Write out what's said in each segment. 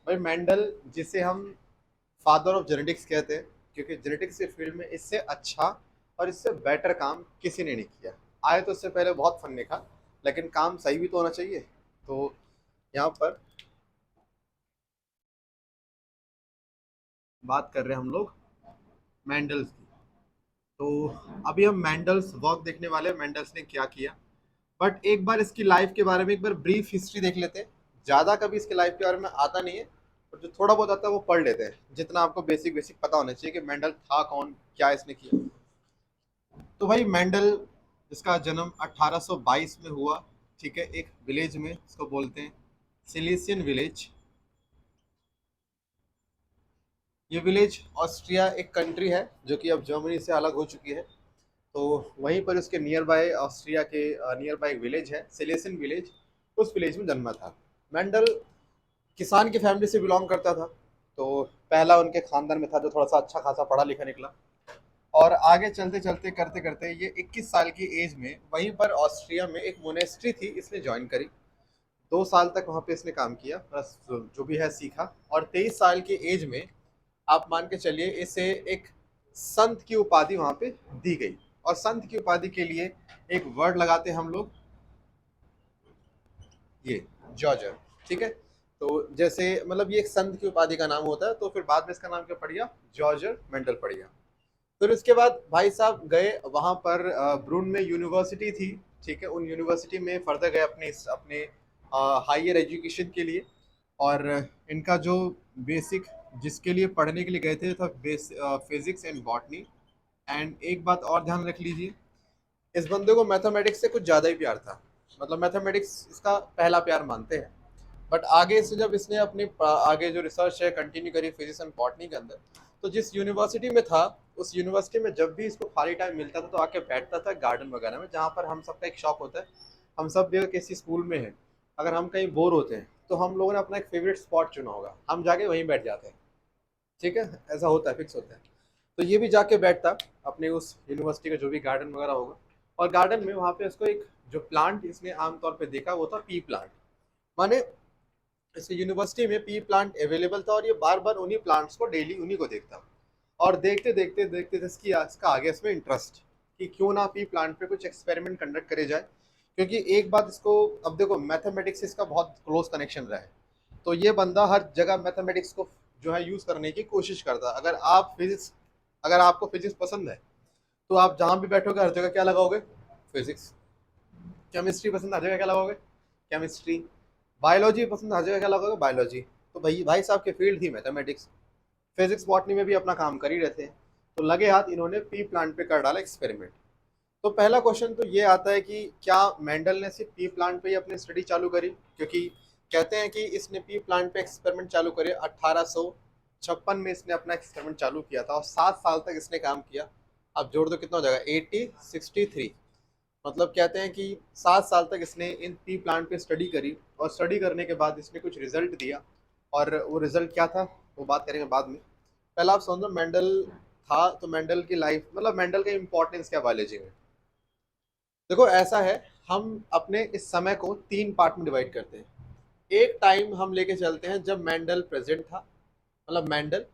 भाई मेंडल, जिसे हम फादर ऑफ जेनेटिक्स कहते हैं, क्योंकि जेनेटिक्स के फील्ड में इससे अच्छा और इससे बेटर काम किसी ने नहीं किया। आए तो इससे पहले बहुत फन लिखा, लेकिन काम सही भी तो होना चाहिए। तो यहाँ पर बात कर रहे हैं हम लोग मेंडल्स की। तो अभी हम मेंडल्स वर्क देखने वाले हैं, मेंडल्स ने क्या किया। बट एक बार इसकी लाइफ के बारे में एक बार ब्रीफ हिस्ट्री देख लेते हैं। ज़्यादा कभी इसके लाइफ के बारे में आता नहीं है, और जो थोड़ा बहुत आता है वो पढ़ लेते हैं, जितना आपको बेसिक बेसिक पता होना चाहिए कि मेंडल था कौन, क्या इसने किया। तो भाई मेंडल, जिसका जन्म 1822 में हुआ, ठीक है, एक विलेज में, इसको बोलते हैं सिलेसियन विलेज। ये विलेज ऑस्ट्रिया एक कंट्री है जो कि अब जर्मनी से अलग हो चुकी है। तो वहीं पर उसके नियर बाय, ऑस्ट्रिया के नियर बाय एक विलेज है सिलेसियन विलेज। उस विलेज में जन्मा था मेंडल। किसान की फैमिली से बिलोंग करता था, तो पहला उनके खानदान में था जो थोड़ा सा अच्छा खासा पढ़ा लिखा निकला। और आगे चलते चलते करते करते ये 21 साल की एज में वहीं पर ऑस्ट्रिया में एक मोनेस्ट्री थी, इसने ज्वाइन करी। 2 साल तक वहाँ पे इसने काम किया, बस जो भी है सीखा। और 23 साल की एज में आप मान के चलिए इसे एक संत की उपाधि वहाँ पे दी गई। और संत की उपाधि के लिए एक वर्ड लगाते हैं हम लोग, ये जॉर्जर, ठीक है। तो जैसे मतलब ये एक संत की उपाधि का नाम होता है, तो फिर बाद में इसका नाम क्या पड़ गया, जॉर्जर मेंडल पड़ गया। फिर उसके बाद भाई साहब गए वहाँ पर, ब्रून में यूनिवर्सिटी थी, ठीक है, उन यूनिवर्सिटी में फर्दर गए अपने अपने हायर एजुकेशन के लिए। और इनका जो बेसिक, जिसके लिए पढ़ने के लिए गए थे, था फिजिक्स एंड बॉटनी। एंड एक बात और ध्यान रख लीजिए, इस बंदे को मैथमेटिक्स से कुछ ज़्यादा ही प्यार था। मतलब मैथमेटिक्स इसका पहला प्यार मानते हैं। बट आगे से जब इसने अपनी आगे जो रिसर्च है कंटिन्यू करी फिजिक्स एंड बॉटनी के अंदर, तो जिस यूनिवर्सिटी में था, उस यूनिवर्सिटी में जब भी इसको खाली टाइम मिलता था तो आके बैठता था गार्डन वगैरह में, जहाँ पर हम सबका एक शौक होता है। हम सब भी अगर किसी स्कूल में हैं, अगर हम कहीं बोर होते हैं, तो हम लोगों ने अपना एक फेवरेट स्पॉट चुना होगा, हम जाके वहीं बैठ जाते हैं, ठीक है। ऐसा होता है, फिक्स होता है। तो ये भी जाके बैठता अपने उस यूनिवर्सिटी का जो भी गार्डन वगैरह होगा। और गार्डन में वहाँ पे उसको एक जो प्लांट इसने आमतौर पे देखा वो था पी प्लांट। माने इसकी यूनिवर्सिटी में पी प्लांट अवेलेबल था, और ये बार बार उन्हीं प्लांट्स को डेली उन्हीं को देखता। और देखते देखते देखते इसका आगे इसमें इंटरेस्ट, कि क्यों ना पी प्लांट पे कुछ एक्सपेरिमेंट कंडक्ट करे जाए। क्योंकि एक बात इसको, अब देखो मैथमेटिक्स से इसका बहुत क्लोज कनेक्शन रहा है। तो ये बंदा हर जगह मैथमेटिक्स को जो है यूज करने की कोशिश करता। अगर आपको फिजिक्स पसंद है, तो आप जहाँ भी बैठोगे हर जगह क्या लगाओगे, फिजिक्स। केमिस्ट्री पसंद हर जगह क्या लगाओगे, केमिस्ट्री। बायोलॉजी पसंद हर जगह क्या लगाओगे, बायोलॉजी। तो भाई भाई साहब के फील्ड थी मैथमेटिक्स। फिजिक्स बॉटनी में भी अपना काम कर ही रहे थे। तो लगे हाथ इन्होंने पी प्लांट पे कर डाला एक्सपेरिमेंट। तो पहला क्वेश्चन तो ये आता है कि क्या मेंडल ने सिर्फ पी प्लांट पे ही अपनी स्टडी चालू करी, क्योंकि कहते हैं कि इसने पी प्लांट पे एक्सपेरिमेंट चालू करे 1856 में इसने अपना एक्सपेरिमेंट चालू किया था, और 7 साल तक इसने काम किया। अब जोड़ दो कितना हो जाएगा, 80 63। मतलब कहते हैं कि 7 साल तक इसने इन पी प्लांट पे स्टडी करी, और स्टडी करने के बाद इसने कुछ रिजल्ट दिया। और वो रिजल्ट क्या था वो बात करेंगे बाद में। पहला आप समझो मेंडल था, तो मेंडल की लाइफ, मतलब मेंडल का इंपॉर्टेंस क्या बायोलॉजी में। देखो ऐसा है, हम अपने इस समय को 3 पार्ट में डिवाइड करते हैं। एक टाइम हम लेके चलते हैं जब मेंडल प्रेजेंट था, मतलब मेंडल,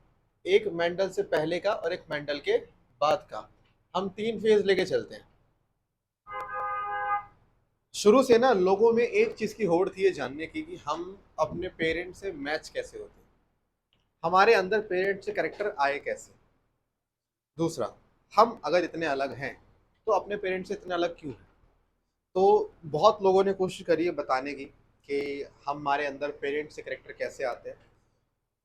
एक मेंडल से पहले का और एक मेंडल के बाद का। हम 3 फेज लेके चलते हैं। शुरू से ना लोगों में एक चीज की होड़ थी ये जानने की कि हम अपने पेरेंट्स से मैच कैसे होते हैं, हमारे अंदर पेरेंट्स से करेक्टर आए कैसे। दूसरा, हम अगर इतने अलग हैं तो अपने पेरेंट्स से इतने अलग क्यों हैं। तो बहुत लोगों ने कोशिश करी है बताने की कि हमारे अंदर पेरेंट्स से करेक्टर कैसे आते हैं।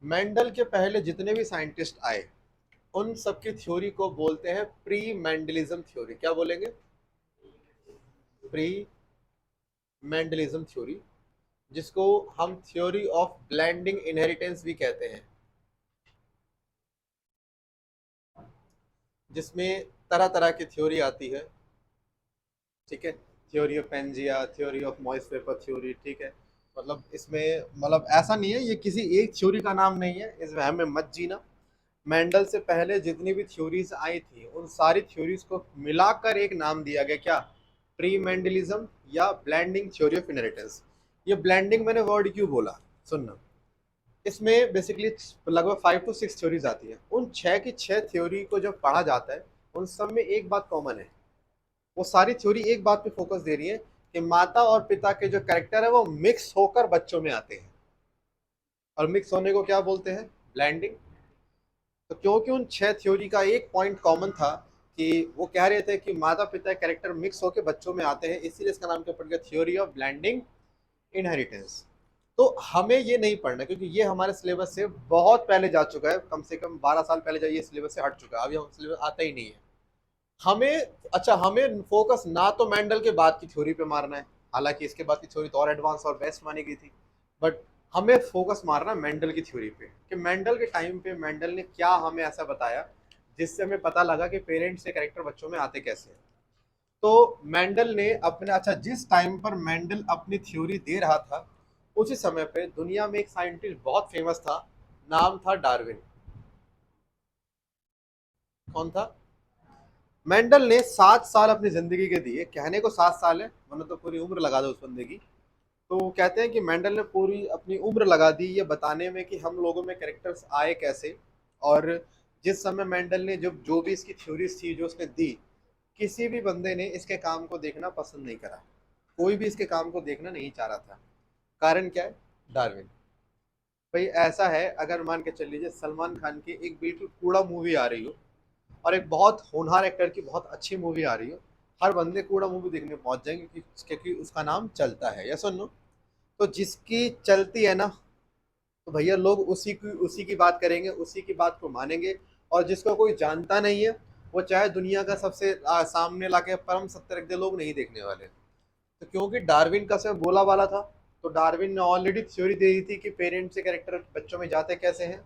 मेंडल के पहले जितने भी साइंटिस्ट आए, उन सबकी थ्योरी को बोलते हैं प्री मेंडलिज्म थ्योरी। क्या बोलेंगे, प्री मेंडलिज्म थ्योरी, जिसको हम थ्योरी ऑफ ब्लेंडिंग इनहेरिटेंस भी कहते हैं, जिसमें तरह तरह की थ्योरी आती है, ठीक है। Theory of Pangaea, theory of moist vapour theory, ठीक है। मतलब इसमें, मतलब ऐसा नहीं है, ये किसी एक थ्योरी का नाम नहीं है, इस वहम में मत जीना। मेंडल से पहले जितनी भी थ्योरीज आई थी, उन सारी थ्योरीज को मिलाकर एक नाम दिया गया, क्या, प्री मेंडलिज्म या ब्लेंडिंग थ्योरी ऑफ इनहेरिटेंस। ये ब्लेंडिंग मैंने वर्ड क्यों बोला, सुनना। इसमें बेसिकली लगभग 5 to 6 थ्योरीज आती हैं। उन 6 की 6 थ्योरी को जब पढ़ा जाता है, उन सब में एक बात कॉमन है। वो सारी थ्योरी एक बात पे फोकस दे रही है कि माता और पिता के जो कैरेक्टर है वो मिक्स होकर बच्चों में आते हैं। और मिक्स होने को क्या बोलते हैं? ब्लेंडिंग। तो क्योंकि उन 6 थ्योरी का एक पॉइंट कॉमन था कि वो कह रहे थे कि माता पिता कैरेक्टर मिक्स होकर बच्चों में आते हैं, इसीलिए इसका नाम क्या पड़ गया? Theory of blending inheritance. तो हमें ये नहीं पढ़ना, क्योंकि ये हमारे सिलेबस से बहुत पहले जा चुका है, कम से कम 12 साल पहले ये सिलेबस से हट चुका है, अभी हम सिलेबस आता ही नहीं है हमें। अच्छा, हमें फोकस ना तो मेंडल के बाद की थ्योरी पे मारना है, हालांकि इसके बाद की थ्योरी तो और एडवांस और बेस्ट मानी गई थी, बट हमें फोकस मारना मेंडल की थ्योरी पे कि मेंडल के टाइम पे मेंडल ने क्या हमें ऐसा बताया जिससे हमें पता लगा कि पेरेंट्स से कैरेक्टर बच्चों में आते कैसे हैं। तो मेंडल ने अपने, अच्छा, जिस टाइम पर मेंडल अपनी थ्योरी दे रहा था उसी समय पे दुनिया में एक साइंटिस्ट बहुत फेमस था, नाम था डार्विन। कौन था? मेंडल ने 7 साल अपनी जिंदगी के दिए, कहने को 7 साल है, वरना तो पूरी उम्र लगा दो उस बंदे की। तो कहते हैं कि मेंडल ने पूरी अपनी उम्र लगा दी ये बताने में कि हम लोगों में कैरेक्टर्स आए कैसे। और जिस समय मेंडल ने जो भी इसकी थ्योरीज थी जो उसने दी, किसी भी बंदे ने इसके काम को देखना पसंद नहीं करा, कोई भी इसके काम को देखना नहीं चाह रहा था। कारण क्या है? डार्विन। भाई ऐसा है, अगर मान के चल लीजिए सलमान खान की एक बिल्कुल कूड़ा मूवी आ रही हो और एक बहुत होनहार एक्टर की बहुत अच्छी मूवी आ रही हो, हर बंदे कूड़ा मूवी देखने पहुंच जाएंगे क्योंकि उसका नाम चलता है, या सुन लो। तो जिसकी चलती है ना, तो भैया लोग उसी की बात करेंगे, उसी की बात को मानेंगे। और जिसको कोई जानता नहीं है, वो चाहे दुनिया का सबसे सामने लाके परम सत्य रख दे, लोग नहीं देखने वाले। तो क्योंकि डार्विन का समय बोला वाला था, तो डार्विन ने ऑलरेडी थ्योरी दे दी थी कि पेरेंट्स से कैरेक्टर बच्चों में जाते कैसे हैं।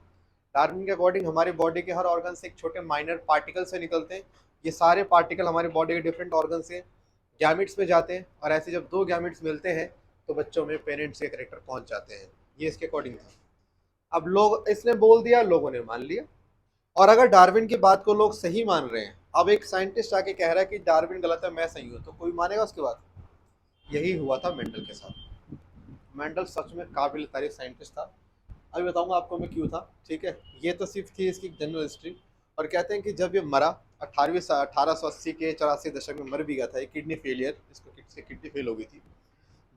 डार्विन के अकॉर्डिंग हमारी बॉडी के हर ऑर्गन से एक छोटे माइनर पार्टिकल से निकलते हैं। ये सारे पार्टिकल हमारी बॉडी के डिफरेंट ऑर्गन से गैमिट्स में जाते हैं, और ऐसे जब दो गैमिट्स मिलते हैं तो बच्चों में पेरेंट्स के कैरेक्टर पहुंच जाते हैं। ये इसके अकॉर्डिंग था। अब लोग, इसने बोल दिया, लोगों ने मान लिया। और अगर डार्विन की बात को लोग सही मान रहे हैं, अब एक साइंटिस्ट आके कह रहा है कि डार्विन गलत है, मैं सही हूँ, तो कोई मानेगा उसकी बात? यही हुआ था मेंडल के साथ। मेंडल सच में काबिल तारीफ साइंटिस्ट था। अभी बताऊंगा आपको मैं क्यों था, ठीक है? ये तो सिर्फ थी इसकी जनरल हिस्ट्री। और कहते हैं कि जब ये मरा 1880 के 84 दशक में मर भी गया था, एक किडनी फेलियर, इसको किडनी फेल हो गई थी।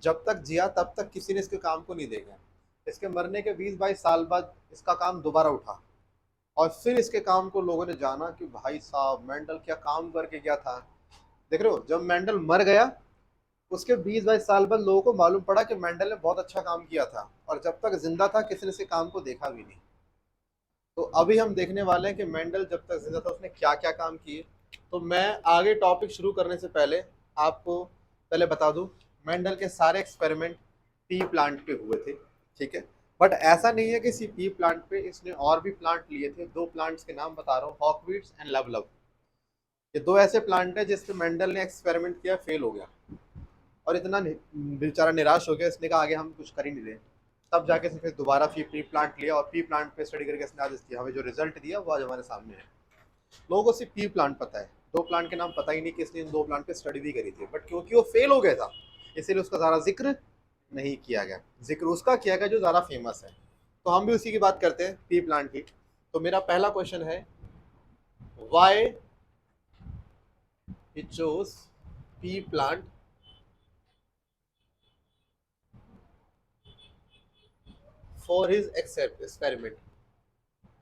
जब तक जिया तब तक किसी ने इसके काम को नहीं देखा। इसके मरने के 20-22 साल बाद इसका काम दोबारा उठा, और फिर इसके काम को लोगों ने जाना कि भाई साहब मेंडल क्या काम करके गया था। देख रहे हो, जब मेंडल मर गया उसके 20-22 साल बाद लोगों को मालूम पड़ा कि मेंडल ने बहुत अच्छा काम किया था, और जब तक जिंदा था किसी ने इसके काम को देखा भी नहीं। तो अभी हम देखने वाले हैं कि मेंडल जब तक जिंदा था उसने क्या क्या काम किए। तो मैं आगे टॉपिक शुरू करने से पहले आपको पहले बता दूं, मेंडल के सारे एक्सपेरिमेंट पी प्लांट पे हुए थे, ठीक है? बट ऐसा नहीं है कि सिर्फ पी प्लांट पे, इसने और भी प्लांट लिए थे। दो प्लांट्स के नाम बता रहा हूँ, हॉकवीड्स एंड लवलव। ये दो ऐसे प्लांट है जिस पे मेंडल ने एक्सपेरिमेंट किया, फेल हो गया, और इतना बेचारा निराश हो गया, इसने कहा आगे हम कुछ कर ही नहीं रहे। तब जाके फिर दोबारा पी प्लांट लिया, और पी प्लांट पे स्टडी करके इसने आज किया, हमें जो रिजल्ट दिया वो आज हमारे सामने है। लोगों को सिर्फ पी प्लांट पता है, दो प्लांट के नाम पता ही नहीं कि इसने इन दो प्लांट पे स्टडी भी करी थी, बट क्योंकि वो फेल हो गया था इसीलिए उसका ज़्यादा जिक्र नहीं किया गया। जिक्र उसका किया गया जो ज़्यादा फेमस है। तो हम भी उसी की बात करते हैं, पी प्लांट की। तो मेरा पहला क्वेश्चन है, why he chose P plant for his experiment.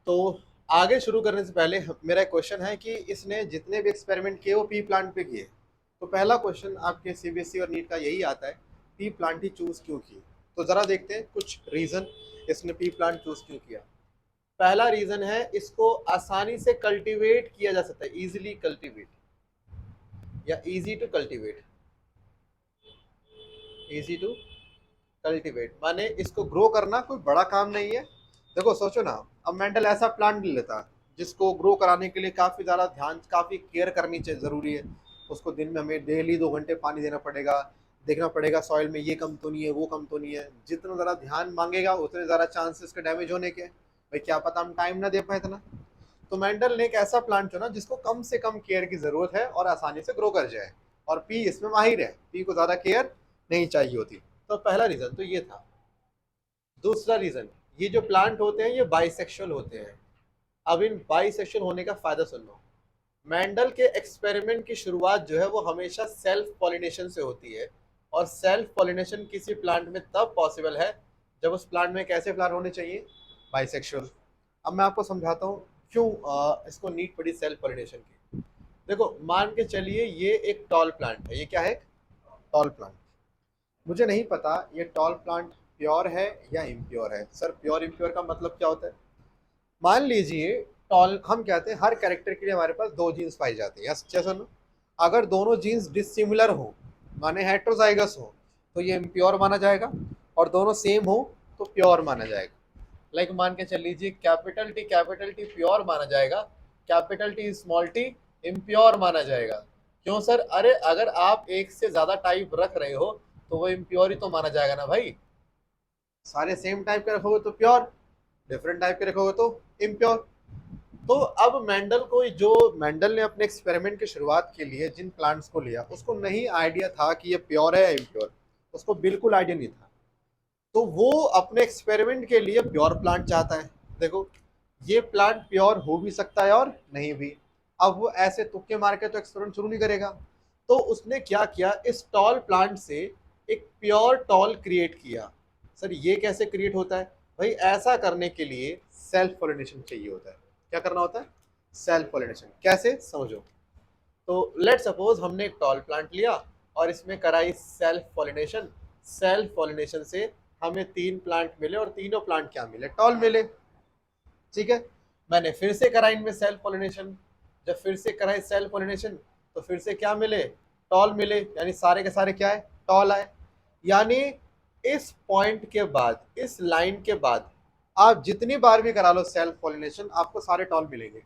तो आगे शुरू करने से पहले मेरा क्वेश्चन है कि इसने जितने भी एक्सपेरिमेंट किए वो पी प्लांट पे किए। तो पहला क्वेश्चन आपके सीबीएसई और नीट का यही आता है, पी प्लांट ही चूज क्यों की? तो जरा देखते हैं कुछ रीजन इसने पी प्लांट चूज क्यों किया। पहला रीजन है, इसको आसानी से कल्टीवेट किया जा सकता है, इजीली कल्टीवेट, या easy to cultivate. Easy to cultivate माने इसको ग्रो करना कोई बड़ा काम नहीं है। देखो सोचो ना, अब मेंटल ऐसा प्लांट ले लेता जिसको ग्रो कराने के लिए काफ़ी ज़्यादा ध्यान, काफ़ी केयर करनी चाहिए, ज़रूरी है। उसको दिन में हमें डेली 2 घंटे पानी देना पड़ेगा, देखना पड़ेगा सॉइल में ये कम तो नहीं है, वो कम तो नहीं है। जितना ज़्यादा ध्यान मांगेगा उतने ज़्यादा चांसेस के डैमेज होने के। भाई क्या पता हम टाइम ना दे पाए इतना। तो मेंटल ने एक ऐसा प्लांट चुना जिसको कम से कम केयर की ज़रूरत है और आसानी से ग्रो कर जाए, और पी इसमें माहिर है, पी को ज़्यादा केयर नहीं चाहिए होती। तो पहला रीज़न तो ये था। दूसरा रीज़न ये जो प्लांट होते हैं ये बाइसेक्सुअल होते हैं। अब इन बाइसेक्सुअल होने का फायदा सुन लो। मेंडल के एक्सपेरिमेंट की शुरुआत जो है वो हमेशा सेल्फ पॉलिनेशन से होती है, और सेल्फ पॉलिनेशन किसी प्लांट में तब पॉसिबल है जब उस प्लांट में कैसे फ्लावर होने चाहिए, बाइसेक्सुअल। अब मैं आपको समझाता हूँ क्यों इसको नीड पड़ी सेल्फ पॉलिनेशन की। देखो मान के चलिए ये एक टॉल प्लांट है, ये क्या है, टॉल प्लांट। मुझे नहीं पता ये टॉल प्लांट प्योर है या इम्प्योर है। सर प्योर इम्प्योर का मतलब क्या होता है? मान लीजिए टॉल, हम कहते हैं हर कैरेक्टर के लिए हमारे पास दो जीन्स पाई जाती है, जैसा ना, अगर दोनों जीन्स डिसिमिलर हो माने हेट्रोजाइगस हो तो ये इम्प्योर माना जाएगा, और दोनों सेम हो तो प्योर माना जाएगा। लाइक मान के चल लीजिए कैपिटल टी प्योर माना जाएगा, capital T small T impure माना जाएगा। क्यों सर? अरे अगर आप एक से ज्यादा टाइप रख रहे हो तो वो इम्प्योर ही तो माना जाएगा ना भाई। सारे सेम टाइप के रखोगे तो प्योर, डिफरेंट टाइप के रखोगे तो इम्प्योर। तो अब मेंडल ने अपने एक्सपेरिमेंट की शुरुआत के लिए जिन प्लांट्स को लिया उसको नहीं आइडिया था कि ये प्योर है या इम्प्योर, उसको बिल्कुल आइडिया नहीं था। तो वो अपने एक्सपेरिमेंट के लिए प्योर प्लांट चाहता है। देखो ये प्लांट प्योर हो भी सकता है और नहीं भी। अब वो ऐसे तुक्के मार के तो एक्सपेरिमेंट शुरू नहीं करेगा। तो उसने क्या किया, इस टॉल प्लांट से एक प्योर टॉल क्रिएट किया। सर ये कैसे क्रिएट होता है? भाई ऐसा करने के लिए सेल्फ पॉलिनेशन चाहिए होता है। क्या करना होता है? Self pollination. कैसे, समझो। तो लेट सपोज हमने एक टॉल प्लांट लिया और इसमें कराई सेल्फ पॉलिनेशन। सेल्फ पॉलिनेशन से हमें 3 प्लांट मिले और तीनों प्लांट क्या मिले, टॉल मिले। ठीक है, मैंने फिर से कराई इनमें सेल्फ पॉलिनेशन। जब फिर से कराई सेल्फ पॉलिनेशन तो फिर से क्या मिले, टॉल मिले, यानी सारे के सारे क्या है, टॉल आए। यानी इस पॉइंट के बाद, इस लाइन के बाद आप जितनी बार भी करा लो सेल्फ पॉलिनेशन आपको सारे टॉल मिलेंगे।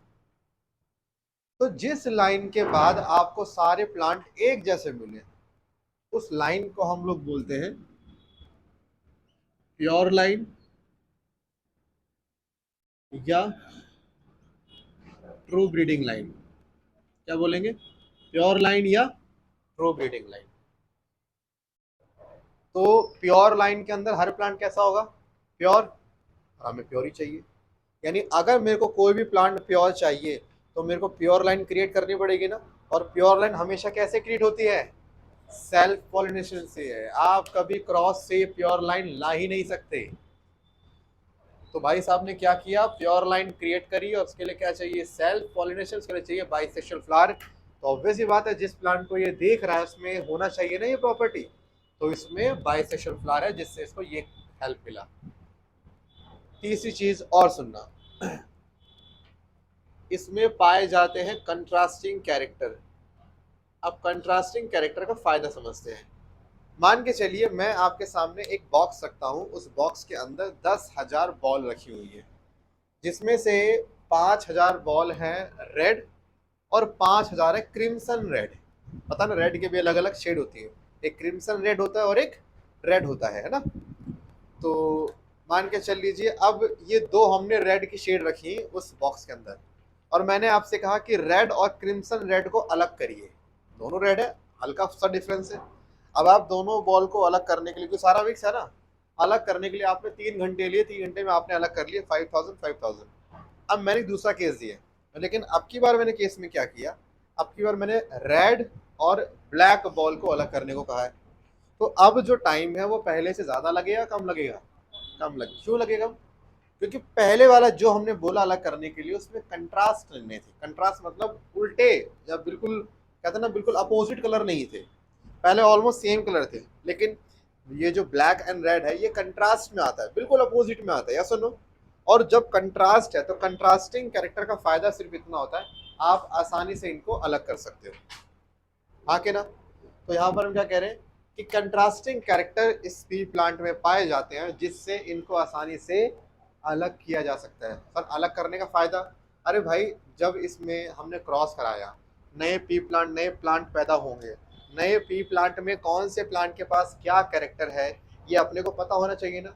तो जिस लाइन के बाद आपको सारे प्लांट एक जैसे मिले उस लाइन को हम लोग बोलते हैं प्योर लाइन या ट्रू ब्रीडिंग लाइन। क्या बोलेंगे, प्योर लाइन या ट्रू ब्रीडिंग लाइन। तो प्योर लाइन के अंदर हर प्लांट कैसा होगा, प्योर। हमें प्योर ही चाहिए, यानी अगर मेरे को कोई भी प्लांट प्योर चाहिए तो मेरे को प्योर लाइन क्रिएट करनी पड़ेगी ना। और प्योर लाइन हमेशा कैसे क्रिएट होती है, सेल्फ पॉलिनेशन से है। आप कभी क्रॉस से प्योर लाइन ला ही नहीं सकते। तो भाई साहब ने क्या किया, प्योर लाइन क्रिएट करी, और उसके लिए क्या चाहिए, सेल्फ पॉलिनेशन। उसके लिए चाहिए बाइसेक्सुअल फ्लावर। तो ऑब्वियस ही बात है जिस प्लांट को ये देख रहा है उसमें होना चाहिए ना ये प्रॉपर्टी, तो इसमें बाइसेक्सुअल फ्लावर है जिससे इसको ये हेल्प मिला। तीसरी चीज और सुनना, इसमें पाए जाते हैं कंट्रास्टिंग कैरेक्टर। अब कंट्रास्टिंग कैरेक्टर का फायदा समझते हैं। मान के चलिए मैं आपके सामने एक बॉक्स रखता हूँ, उस बॉक्स के अंदर 10,000 बॉल रखी हुई है, जिसमें से 5,000 बॉल हैं रेड और 5,000 है क्रिम्सन रेड। पता ना रेड के भी अलग अलग शेड होती है, एक क्रिम्सन रेड होता है और एक रेड होता है ना। तो मान के चल लीजिए अब ये दो हमने रेड की शेड रखी उस बॉक्स के अंदर, और मैंने आपसे कहा कि रेड और क्रिम्सन रेड को अलग करिए। दोनों रेड है, हल्का सा डिफरेंस है। अब आप दोनों बॉल को अलग करने के लिए, क्योंकि सारा मिक्स है ना, अलग करने के लिए आपने 3 घंटे लिए, 3 घंटे में आपने अलग कर लिए 5,000 5,000। अब मैंने दूसरा केस दिया, लेकिन अब की बार मैंने केस में क्या किया, अब की बार मैंने रेड और ब्लैक बॉल को अलग करने को कहा है। तो अब जो टाइम है वो पहले से ज्यादा लगेगा कम लगेगा, कम लगे। क्यों लगेगा? क्योंकि पहले वाला जो हमने बोला अलग करने के लिए उसमें कंट्रास्ट नहीं थे। कंट्रास्ट मतलब उल्टे, या बिल्कुल कहते ना बिल्कुल अपोजिट कलर नहीं थे। पहले ऑलमोस्ट सेम कलर थे, लेकिन ये जो ब्लैक एंड रेड है ये कंट्रास्ट में आता है, बिल्कुल अपोजिट में आता है, या सुनो। और जब कंट्रास्ट है तो कंट्रास्टिंग कैरेक्टर का फायदा सिर्फ इतना होता है, आप आसानी से इनको अलग कर सकते हो, हाँ के ना। तो यहाँ पर हम क्या कह रहे हैं कि कंट्रास्टिंग कैरेक्टर इस पी प्लांट में पाए जाते हैं जिससे इनको आसानी से अलग किया जा सकता है। सर अलग करने का फायदा, अरे भाई जब इसमें हमने क्रॉस कराया, नए प्लांट पैदा होंगे। नए पी प्लांट में कौन से प्लांट के पास क्या कैरेक्टर है ये अपने को पता होना चाहिए ना।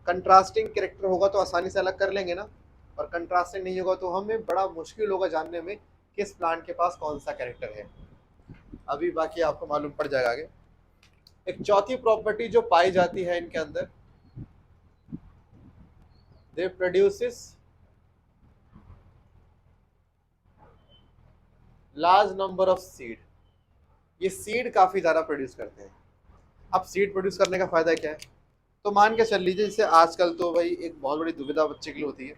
कंट्रास्टिंग कैरेक्टर होगा तो आसानी से अलग कर लेंगे ना, और कंट्रास्टिंग नहीं होगा तो हमें बड़ा मुश्किल होगा जानने में किस प्लांट के पास कौन सा कैरेक्टर है। अभी बाकी आपको मालूम पड़ जाएगा आगे। एक चौथी प्रॉपर्टी जो पाई जाती है इनके अंदर, दे produces large number of seed. ये सीड काफी ज्यादा प्रोड्यूस करते हैं। अब सीड प्रोड्यूस करने का फायदा क्या है? तो मान के चल लीजिए, जैसे आजकल तो भाई एक बहुत बड़ी दुविधा बच्चे के लिए होती है,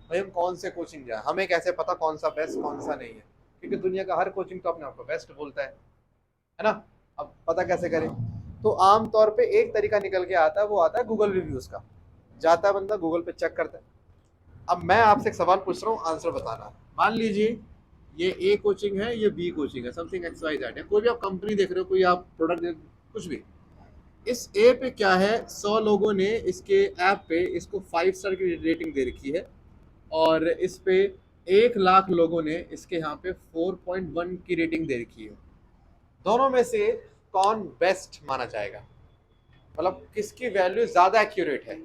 भाई हम कौन से कोचिंग जाए, हमें कैसे पता कौन सा बेस्ट कौन सा नहीं है, क्योंकि दुनिया का हर कोचिंग तो अपने आप को बेस्ट बोलता है ना। अब पता कैसे करें? तो आम तौर पे एक तरीका निकल के आता है, वो आता है गूगल रिव्यूज का। जाता है बंदा गूगल पे चेक करता है। अब मैं आपसे एक सवाल पूछ रहा हूँ, आंसर बताना। मान लीजिए ये ए कोचिंग है, ये बी कोचिंग है, समथिंग एक्स वाई जेड है, कोई भी आप कंपनी देख रहे हो, कोई आप प्रोडक्ट कुछ भी। इस ए पे क्या है, 100 लोगों ने इसके ऐप पे इसको 5 स्टार की रेटिंग दे रखी है, और इस पे 1 लाख लोगों ने इसके यहाँ पे 4.1 की रेटिंग दे रखी है। दोनों में से कौन बेस्ट माना जाएगा? मतलब किसकी वैल्यू ज्यादा एक्यूरेट है?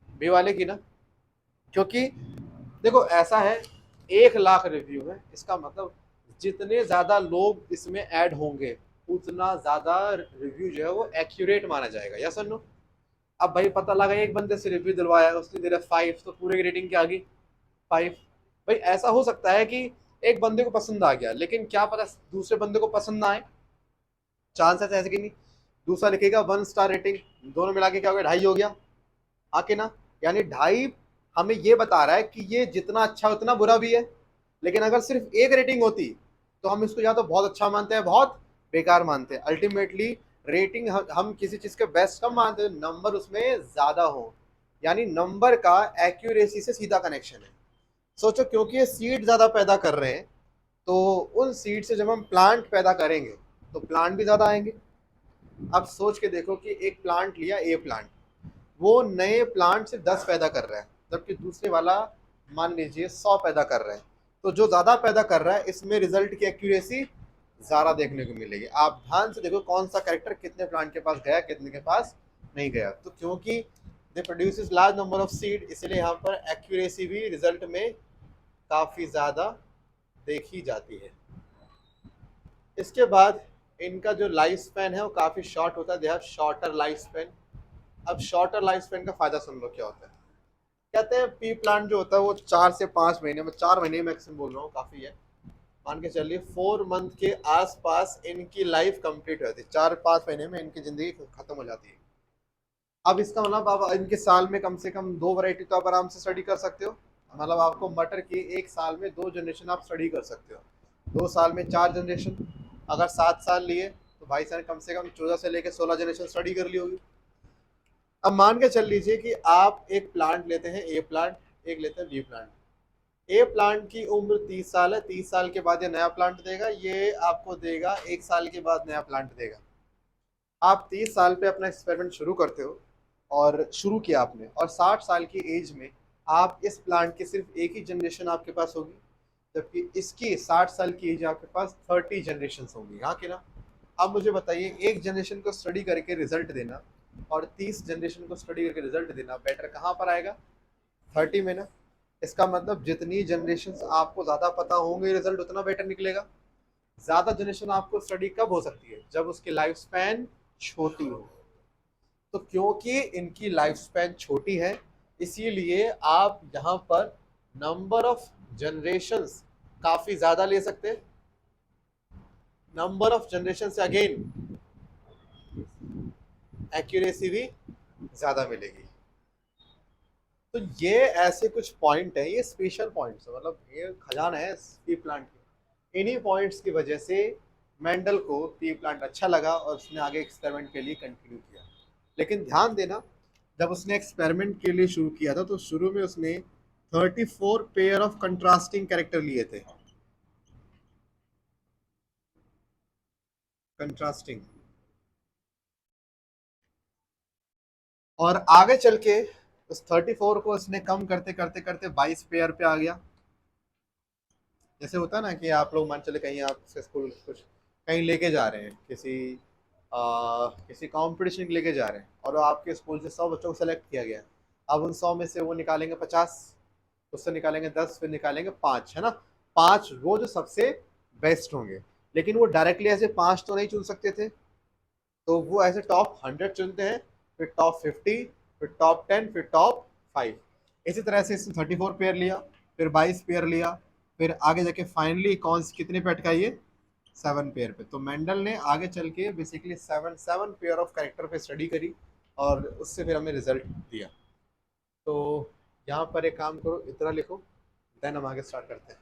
बी वाले की ना। क्योंकि देखो ऐसा है, 1 लाख रिव्यू है, इसका मतलब जितने ज्यादा लोग इसमें ऐड होंगे उतना ज्यादा रिव्यू जो है वो एक्यूरेट माना जाएगा, या सुनो। अब भाई पता लगा एक बंदे से रिव्यू दिलवाया, उसने दे रहा 5, तो पूरे की रेटिंग क्या आ गई? 5। भाई ऐसा हो सकता है कि एक बंदे को पसंद आ गया, लेकिन क्या पता दूसरे बंदे को पसंद ना आए, चांस है ऐसे कि नहीं। दूसरा लिखेगा 1 स्टार रेटिंग, दोनों मिला के क्या हो गया, 2.5 हो गया। आके ना, यानी 2.5 हमें ये बता रहा है कि ये जितना अच्छा उतना बुरा भी है। लेकिन अगर सिर्फ एक रेटिंग होती तो हम इसको या तो बहुत अच्छा मानते हैं, बहुत बेकार मानते हैं। अल्टीमेटली रेटिंग हम किसी चीज के बेस्ट कम मानते हैं, नंबर उसमें ज्यादा हो, यानी नंबर का एक्यूरेसी से सीधा कनेक्शन है। सोचो, क्योंकि ये सीड ज्यादा पैदा कर रहे हैं, तो उन सीड से जब हम प्लांट पैदा करेंगे तो प्लांट भी ज्यादा आएंगे। अब सोच के देखो कि एक प्लांट लिया, ए प्लांट, वो नए प्लांट से 10 पैदा कर रहा है, जबकि दूसरे वाला मान लीजिए 100 पैदा कर रहा है। तो जो ज्यादा पैदा कर रहा है इसमें रिजल्ट की एक्यूरेसी ज्यादा देखने को मिलेगी। आप ध्यान से देखो कौन सा कैरेक्टर कितने प्लांट के पास गया, कितने के पास नहीं गया। तो क्योंकि दे produces large number of seed, इसलिए यहाँ पर एक्यूरेसी भी रिजल्ट में काफी ज्यादा देखी जाती है। इसके बाद इनका जो लाइफ स्पैन है वो काफी शॉर्ट होता है, they have shorter life span. अब शॉर्टर लाइफ स्पैन का फायदा सुन लो क्या होता है। कहते हैं पी प्लांट जो होता है वो 4 से 5 महीने में, 4 महीने मैक्सिमम बोल रहा हूँ, काफी है। मान के चलिए 4 मंथ के आसपास इनकी लाइफ कंप्लीट हो जाती है, 4-5 महीने में इनकी जिंदगी खत्म हो जाती है। अब इसका मतलब आप इनके साल में कम से कम 2 वैरायटी तो आप आराम से स्टडी कर सकते हो। मतलब आपको मटर की एक साल में 2 जनरेशन आप स्टडी कर सकते हो, 2 साल में 4 जनरेशन। अगर 7 साल लिए तो भाई साहब कम से कम 14 से लेकर 16 जनरेशन स्टडी कर ली होगी। अब मान के चल लीजिए कि आप एक प्लांट लेते हैं, ए प्लांट, एक लेते हैं बी प्लांट। ए प्लांट की उम्र 30 साल है, 30 साल के बाद ये नया प्लांट देगा, ये आपको देगा 1 साल के बाद नया प्लांट देगा। आप 30 साल पे अपना एक्सपेरिमेंट शुरू करते हो, और शुरू किया आपने, और 60 साल की एज में आप इस प्लांट की सिर्फ एक ही जनरेशन आपके पास होगी, जबकि इसकी 60 साल की एज आपके पास 30 जनरेशन होंगी, हाँ कि ना। अब मुझे बताइए, एक जनरेशन को स्टडी करके रिजल्ट देना और 30 जनरेशन को स्टडी करके रिजल्ट देना बेटर कहाँ पर आएगा? 30 में ना। इसका मतलब जितनी जनरेशन आपको ज्यादा पता होंगे रिजल्ट उतना बेटर निकलेगा। ज्यादा जनरेशन आपको स्टडी कब हो सकती है? जब उसकी लाइफ स्पैन छोटी हो। तो क्योंकि इनकी लाइफ स्पैन छोटी है, इसीलिए आप यहाँ पर नंबर ऑफ जनरेशंस काफी ज्यादा ले सकते हैं। नंबर ऑफ जनरेशन से अगेन एक्यूरेसी भी ज्यादा मिलेगी। तो ये ऐसे कुछ पॉइंट है, ये स्पेशल पॉइंट्स है, मतलब ये खजाना है पी प्लांट की। इन्हीं पॉइंट्स की वजह से मेंडल को पी प्लांट अच्छा लगा और उसने आगे एक्सपेरिमेंट के लिए कंटिन्यू किया। लेकिन ध्यान देना, जब उसने एक्सपेरिमेंट के लिए शुरू किया था तो शुरू में उसने 34 पेयर ऑफ कंट्रास्टिंग कैरेक्टर लिए थे। कंट्रास्टिंग। और आगे चल के उस 34 को उसने कम करते करते करते 22 पेयर पे आ गया। जैसे होता है ना कि आप लोग मान चले कहीं आप स्कूल कुछ कहीं लेके जा रहे हैं, किसी कंपटीशन लेके जा रहे हैं, और आपके स्कूल से 100 बच्चों को सेलेक्ट किया गया। अब उन 100 में से वो निकालेंगे 50, उससे निकालेंगे 10, फिर निकालेंगे 5, है ना। 5 वो जो सबसे बेस्ट होंगे। लेकिन वो डायरेक्टली ऐसे 5 तो नहीं चुन सकते थे, तो वो ऐसे टॉप 100 चुनते हैं, फिर टॉप 50, फिर टॉप 10, फिर टॉप 5। इसी तरह से इसने 34 पेयर लिया, फिर 22 पेयर लिया, फिर आगे जाके फाइनली कौन कितने पे अटकाइए, 7 पेयर पे। तो मेंडल ने आगे चल के बेसिकली 7 पेयर ऑफ कैरेक्टर पे स्टडी करी और उससे फिर हमें रिजल्ट दिया। तो यहाँ पर एक काम करो, इतना लिखो, देन हम आगे स्टार्ट करते हैं।